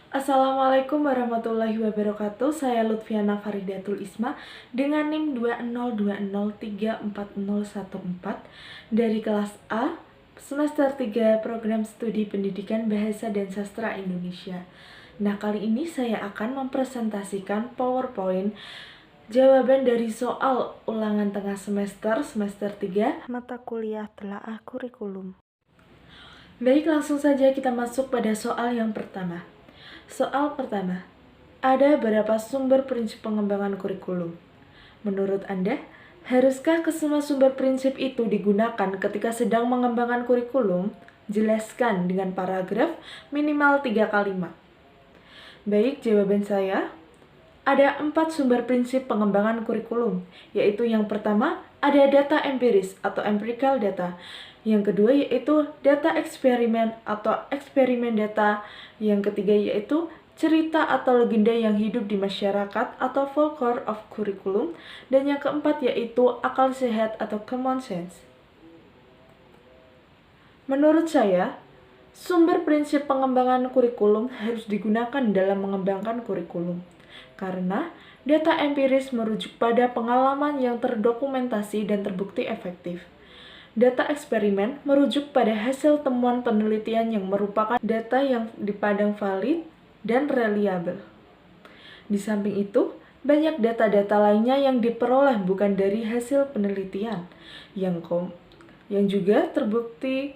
Assalamualaikum warahmatullahi wabarakatuh. Saya Lutfiana Faridatul Isma dengan NIM 202034014 dari kelas A semester 3 Program Studi Pendidikan Bahasa dan Sastra Indonesia. Nah, kali ini saya akan mempresentasikan PowerPoint jawaban dari soal ulangan tengah semester 3 mata kuliah telaah kurikulum. Baik, langsung saja kita masuk pada soal yang pertama. Soal pertama, ada berapa sumber prinsip pengembangan kurikulum? Menurut Anda, haruskah kesemua sumber prinsip itu digunakan ketika sedang mengembangkan kurikulum? Jelaskan dengan paragraf minimal 3 kalimat. Baik, jawaban saya, ada 4 sumber prinsip pengembangan kurikulum, yaitu yang pertama, ada data empiris atau empirical data. Yang kedua yaitu data eksperimen atau eksperimen data. Yang ketiga yaitu cerita atau legenda yang hidup di masyarakat atau folklore of curriculum. Dan yang keempat yaitu akal sehat atau common sense. Menurut saya, sumber prinsip pengembangan kurikulum harus digunakan dalam mengembangkan kurikulum. Karena data empiris merujuk pada pengalaman yang terdokumentasi dan terbukti efektif. Data eksperimen merujuk pada hasil temuan penelitian yang merupakan data yang dipandang valid dan reliable. Di samping itu, banyak data-data lainnya yang diperoleh bukan dari hasil penelitian yang juga terbukti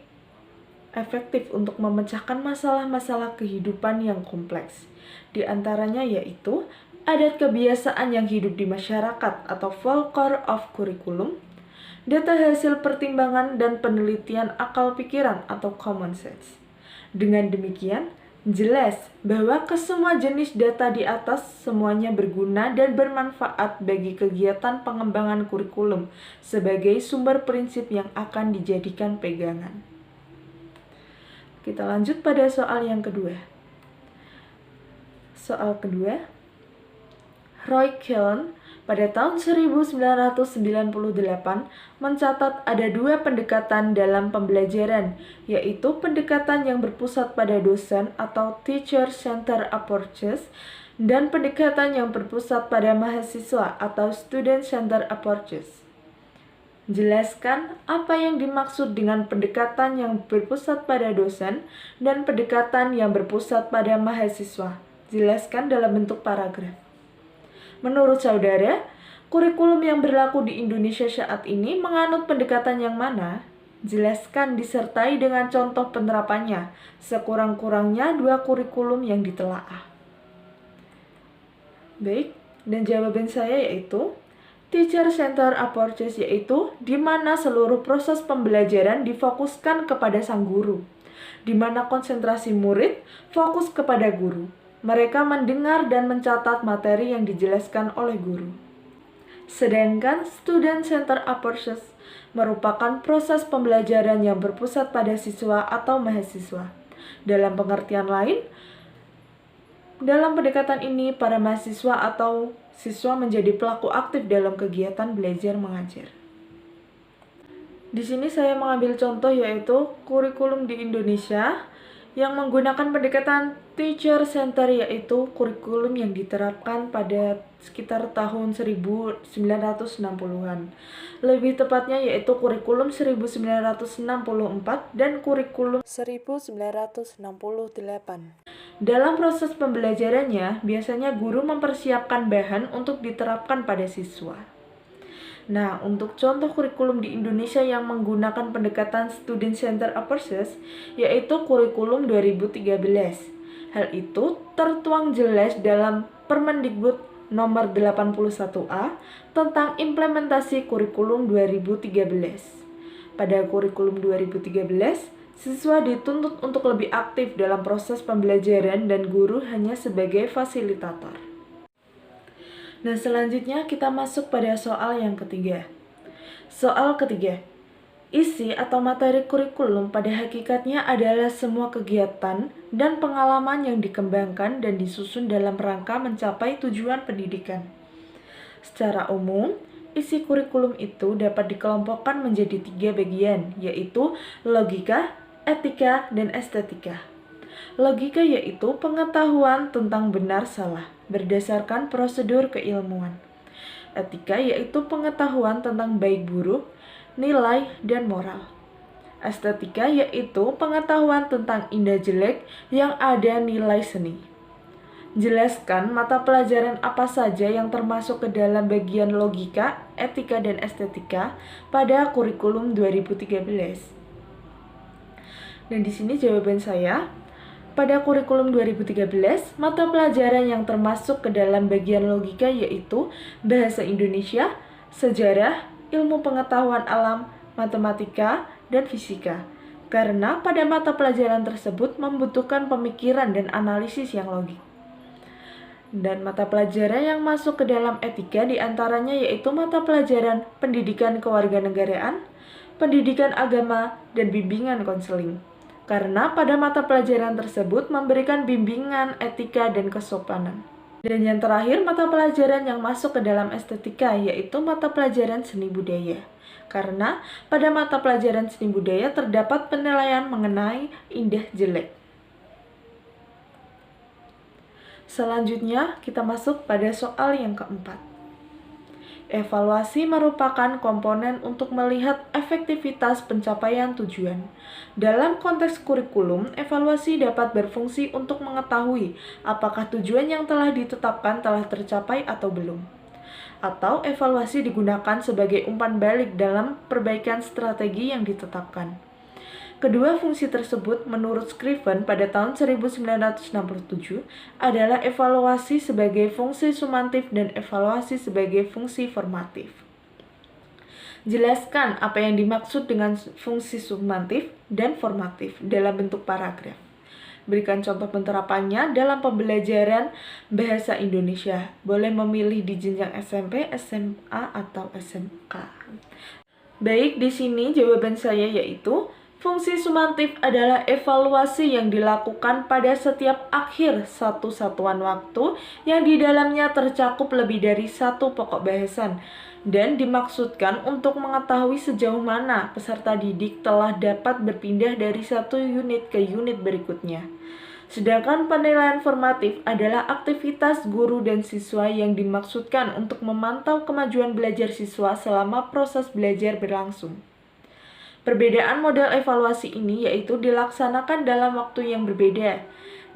efektif untuk memecahkan masalah-masalah kehidupan yang kompleks. Di antaranya yaitu adat kebiasaan yang hidup di masyarakat atau folklore of curriculum, data hasil pertimbangan dan penelitian akal pikiran atau common sense. Dengan demikian, jelas bahwa kesemua jenis data di atas semuanya berguna dan bermanfaat bagi kegiatan pengembangan kurikulum sebagai sumber prinsip yang akan dijadikan pegangan. Kita lanjut pada soal yang kedua. Soal kedua, Roy Killen pada tahun 1998 mencatat ada 2 pendekatan dalam pembelajaran, yaitu pendekatan yang berpusat pada dosen atau teacher-centered approaches dan pendekatan yang berpusat pada mahasiswa atau student-centered approaches. Jelaskan apa yang dimaksud dengan pendekatan yang berpusat pada dosen dan pendekatan yang berpusat pada mahasiswa. Jelaskan dalam bentuk paragraf. Menurut saudara, kurikulum yang berlaku di Indonesia saat ini menganut pendekatan yang mana? Jelaskan disertai dengan contoh penerapannya, sekurang-kurangnya 2 kurikulum yang ditelaah. Baik, dan jawaban saya yaitu teacher-centered approaches, yaitu di mana seluruh proses pembelajaran difokuskan kepada sang guru, di mana konsentrasi murid fokus kepada guru. Mereka mendengar dan mencatat materi yang dijelaskan oleh guru. Sedangkan student-centered approaches merupakan proses pembelajaran yang berpusat pada siswa atau mahasiswa. Dalam pengertian lain, dalam pendekatan ini, para mahasiswa atau siswa menjadi pelaku aktif dalam kegiatan belajar mengajar. Di sini saya mengambil contoh yaitu kurikulum di Indonesia yang menggunakan pendekatan teacher center, yaitu kurikulum yang diterapkan pada sekitar tahun 1960-an. Lebih tepatnya yaitu kurikulum 1964 dan kurikulum 1968. Dalam proses pembelajarannya, biasanya guru mempersiapkan bahan untuk diterapkan pada siswa. Nah, untuk contoh kurikulum di Indonesia yang menggunakan pendekatan student-centered approaches, yaitu kurikulum 2013. Hal itu tertuang jelas dalam Permendikbud nomor 81A tentang implementasi kurikulum 2013. Pada kurikulum 2013, siswa dituntut untuk lebih aktif dalam proses pembelajaran dan guru hanya sebagai fasilitator. Nah, selanjutnya kita masuk pada soal yang ketiga. Soal ketiga, isi atau materi kurikulum pada hakikatnya adalah semua kegiatan dan pengalaman yang dikembangkan dan disusun dalam rangka mencapai tujuan pendidikan. Secara umum, isi kurikulum itu dapat dikelompokkan menjadi 3 bagian, yaitu logika, etika, dan estetika. Logika yaitu pengetahuan tentang benar salah berdasarkan prosedur keilmuan. Etika yaitu pengetahuan tentang baik buruk, nilai, dan moral. Estetika yaitu pengetahuan tentang indah jelek yang ada nilai seni. Jelaskan mata pelajaran apa saja yang termasuk ke dalam bagian logika, etika, dan estetika pada kurikulum 2013. Dan di sini jawaban saya. Pada kurikulum 2013, mata pelajaran yang termasuk ke dalam bagian logika yaitu Bahasa Indonesia, Sejarah, Ilmu Pengetahuan Alam, Matematika, dan Fisika. Karena pada mata pelajaran tersebut membutuhkan pemikiran dan analisis yang logik. Dan mata pelajaran yang masuk ke dalam etika diantaranya yaitu mata pelajaran Pendidikan Kewarganegaraan, Pendidikan Agama, dan Bimbingan Konseling. Karena pada mata pelajaran tersebut memberikan bimbingan etika dan kesopanan. Dan yang terakhir, mata pelajaran yang masuk ke dalam estetika yaitu mata pelajaran seni budaya. Karena pada mata pelajaran seni budaya terdapat penilaian mengenai indah jelek. Selanjutnya, kita masuk pada soal yang keempat. Evaluasi merupakan komponen untuk melihat efektivitas pencapaian tujuan. Dalam konteks kurikulum, evaluasi dapat berfungsi untuk mengetahui apakah tujuan yang telah ditetapkan telah tercapai atau belum. Atau evaluasi digunakan sebagai umpan balik dalam perbaikan strategi yang ditetapkan. Kedua fungsi tersebut menurut Scriven pada tahun 1967 adalah evaluasi sebagai fungsi sumantif dan evaluasi sebagai fungsi formatif. Jelaskan apa yang dimaksud dengan fungsi sumantif dan formatif dalam bentuk paragraf. Berikan contoh penerapannya dalam pembelajaran Bahasa Indonesia. Boleh memilih di jenjang SMP, SMA, atau SMK. Baik, di sini jawaban saya yaitu fungsi sumantif adalah evaluasi yang dilakukan pada setiap akhir satu satuan waktu yang di dalamnya tercakup lebih dari satu pokok bahasan dan dimaksudkan untuk mengetahui sejauh mana peserta didik telah dapat berpindah dari satu unit ke unit berikutnya. Sedangkan penilaian formatif adalah aktivitas guru dan siswa yang dimaksudkan untuk memantau kemajuan belajar siswa selama proses belajar berlangsung. Perbedaan model evaluasi ini yaitu dilaksanakan dalam waktu yang berbeda.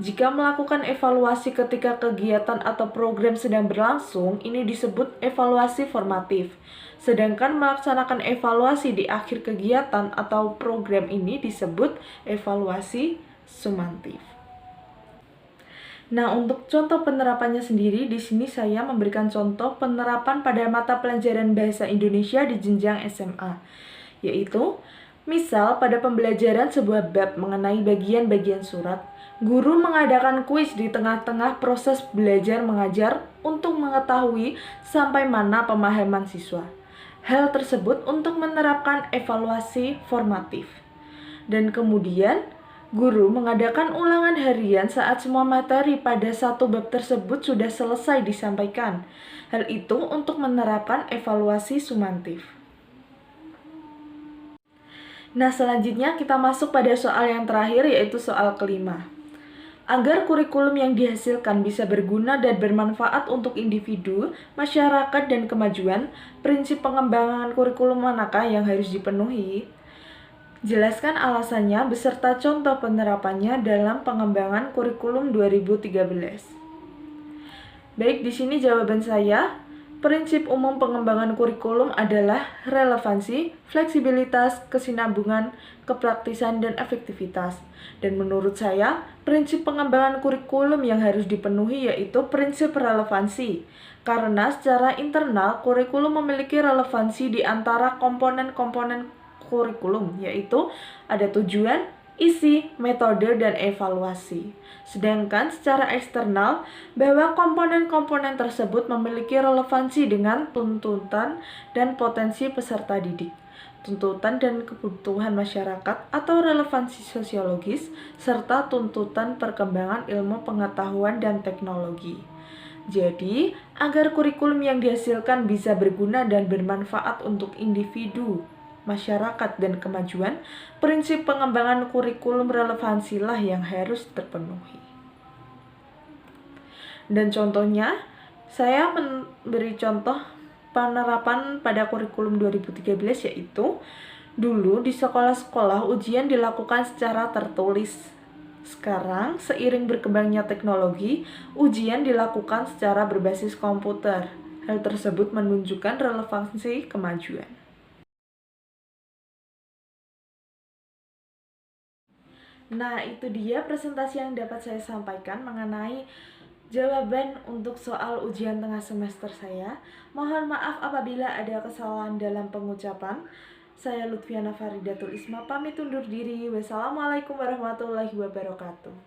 Jika melakukan evaluasi ketika kegiatan atau program sedang berlangsung, ini disebut evaluasi formatif. Sedangkan melaksanakan evaluasi di akhir kegiatan atau program ini disebut evaluasi sumantif. Nah, untuk contoh penerapannya sendiri, di sini saya memberikan contoh penerapan pada mata pelajaran Bahasa Indonesia di jenjang SMA, yaitu misal pada pembelajaran sebuah bab mengenai bagian-bagian surat, guru mengadakan kuis di tengah-tengah proses belajar mengajar untuk mengetahui sampai mana pemahaman siswa. Hal tersebut untuk menerapkan evaluasi formatif. Dan kemudian, guru mengadakan ulangan harian saat semua materi pada satu bab tersebut sudah selesai disampaikan. Hal itu untuk menerapkan evaluasi sumantif. Nah, selanjutnya kita masuk pada soal yang terakhir, yaitu soal kelima. Agar kurikulum yang dihasilkan bisa berguna dan bermanfaat untuk individu, masyarakat, dan kemajuan, prinsip pengembangan kurikulum manakah yang harus dipenuhi? Jelaskan alasannya beserta contoh penerapannya dalam pengembangan kurikulum 2013. Baik, di sini jawaban saya. Prinsip umum pengembangan kurikulum adalah relevansi, fleksibilitas, kesinambungan, kepraktisan, dan efektivitas. Dan menurut saya, prinsip pengembangan kurikulum yang harus dipenuhi yaitu prinsip relevansi. Karena secara internal, kurikulum memiliki relevansi di antara komponen-komponen kurikulum, yaitu ada tujuan, isi, metode, dan evaluasi. Sedangkan secara eksternal, bahwa komponen-komponen tersebut memiliki relevansi dengan tuntutan dan potensi peserta didik, tuntutan dan kebutuhan masyarakat atau relevansi sosiologis, serta tuntutan perkembangan ilmu pengetahuan dan teknologi. Jadi, agar kurikulum yang dihasilkan bisa berguna dan bermanfaat untuk individu, masyarakat, dan kemajuan, prinsip pengembangan kurikulum relevansilah yang harus terpenuhi. Dan contohnya, saya memberi contoh penerapan pada kurikulum 2013, yaitu dulu di sekolah-sekolah ujian dilakukan secara tertulis. Sekarang, seiring berkembangnya teknologi, ujian dilakukan secara berbasis komputer. Hal tersebut menunjukkan relevansi kemajuan. Nah, itu dia presentasi yang dapat saya sampaikan mengenai jawaban untuk soal ujian tengah semester saya. Mohon maaf apabila ada kesalahan dalam pengucapan. Saya Lutfiana Faridatul Isma pamit undur diri. Wassalamualaikum warahmatullahi wabarakatuh.